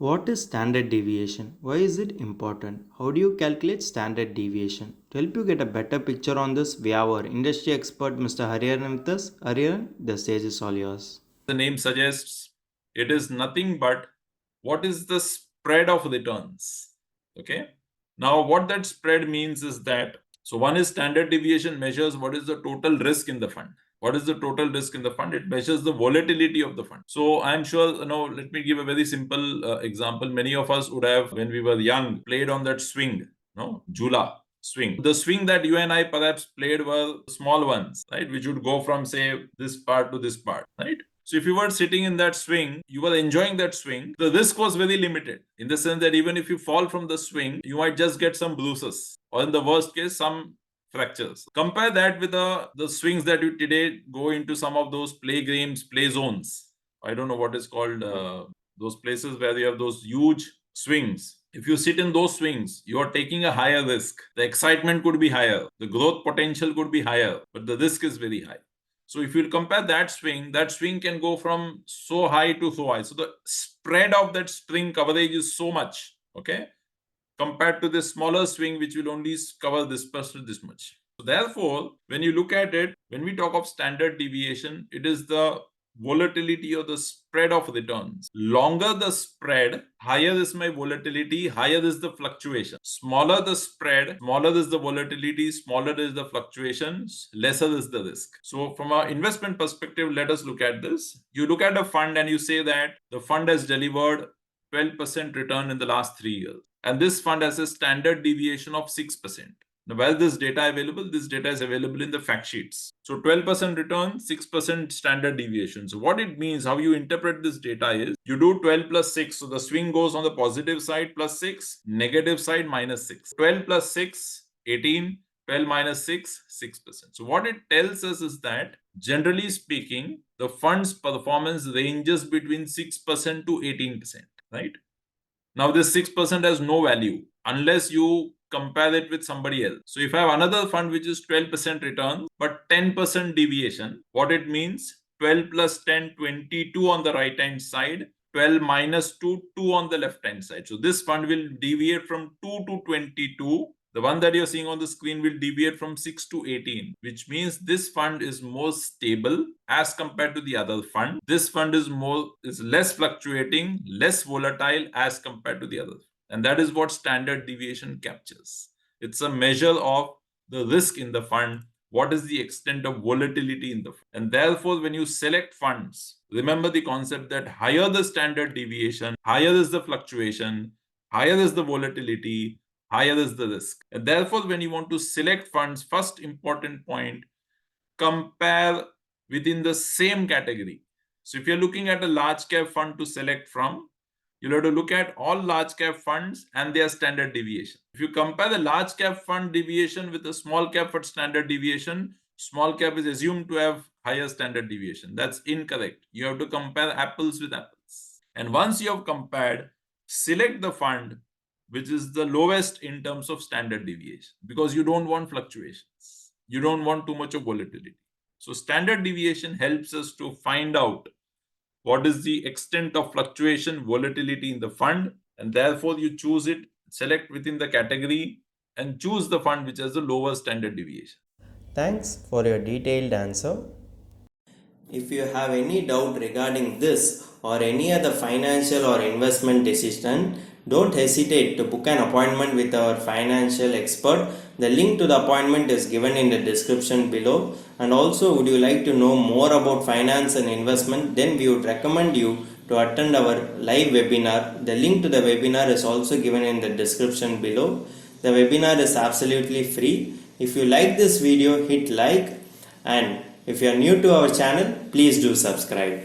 What is standard deviation? Why is it important? How do you calculate standard deviation? To help you get a better picture on this, we have our industry expert Mr. Hariharan with us. Hariharan, the stage is all yours. The name suggests, it is nothing but what is the spread of returns. Okay. Now, what that spread means is that, so one is standard deviation measures what is the total risk in the fund. What is the total risk in the fund? It measures the volatility of the fund. So I'm sure, let me give a very simple example. Many of us would have, when we were young, played on that swing, Jula swing. The swing that you and I perhaps played were small ones, right? Which would go from, say, this part to this part, right? So if you were sitting in that swing, you were enjoying that swing, the risk was very limited in the sense that even if you fall from the swing, you might just get some bruises or in the worst case, some fractures. Compare that with the swings that you today go into some of those play games, play zones. I don't know what is called those places where you have those huge swings. If you sit in those swings, you are taking a higher risk. The excitement could be higher. The growth potential could be higher, but the risk is very high. So if you compare that swing can go from so high to so high. So the spread of that string coverage is so much, okay, compared to the smaller swing, which will only cover this much. So therefore, when you look at it, when we talk of standard deviation, it is the volatility or the spread of returns. Longer the spread, higher is my volatility, higher is the fluctuation. Smaller the spread, smaller is the volatility, smaller is the fluctuations, lesser is the risk. So from an investment perspective, let us look at this. You look at a fund and you say that the fund has delivered 12% return in the last 3 years. And this fund has a standard deviation of 6%. Now, where is this data available? This data is available in the fact sheets. So 12% return, 6% standard deviation. So what it means, how you interpret this data is, you do 12 plus 6. So the swing goes on the positive side plus 6, negative side minus 6. 12 plus 6, 18. 12 minus 6, 6%. So what it tells us is that, generally speaking, the fund's performance ranges between 6% to 18%, right? Now this 6% has no value unless you compare it with somebody else. So if I have another fund which is 12% return but 10% deviation, what it means, 12 plus 10, 22 on the right hand side, 12 minus 2, 2 on the left hand side. So this fund will deviate from 2 to 22. The one that you're seeing on the screen will deviate from 6 to 18, which means this fund is more stable as compared to the other fund. This fund is less fluctuating, less volatile as compared to the other. And that is what standard deviation captures. It's a measure of the risk in the fund. What is the extent of volatility in the fund? And therefore, when you select funds, remember the concept that higher the standard deviation, higher is the fluctuation, higher is the volatility, higher is the risk. And therefore, when you want to select funds, first important point, compare within the same category. So if you're looking at a large cap fund to select from, you'll have to look at all large cap funds and their standard deviation. If you compare the large cap fund deviation with the small cap for standard deviation, small cap is assumed to have higher standard deviation. That's incorrect. You have to compare apples with apples. And once you have compared, select the fund which is the lowest in terms of standard deviation, because you don't want fluctuations. You don't want too much of volatility. So standard deviation helps us to find out what is the extent of fluctuation, volatility in the fund, and therefore you choose it, select within the category and choose the fund which has the lower standard deviation. Thanks for your detailed answer. If you have any doubt regarding this or any other financial or investment decision, don't hesitate to book an appointment with our financial expert. The link to the appointment is given in the description below. And also, would you like to know more about finance and investment? Then we would recommend you to attend our live webinar. The link to the webinar is also given in the description below. The webinar is absolutely free. If you like this video, hit like, and if you are new to our channel, please do subscribe.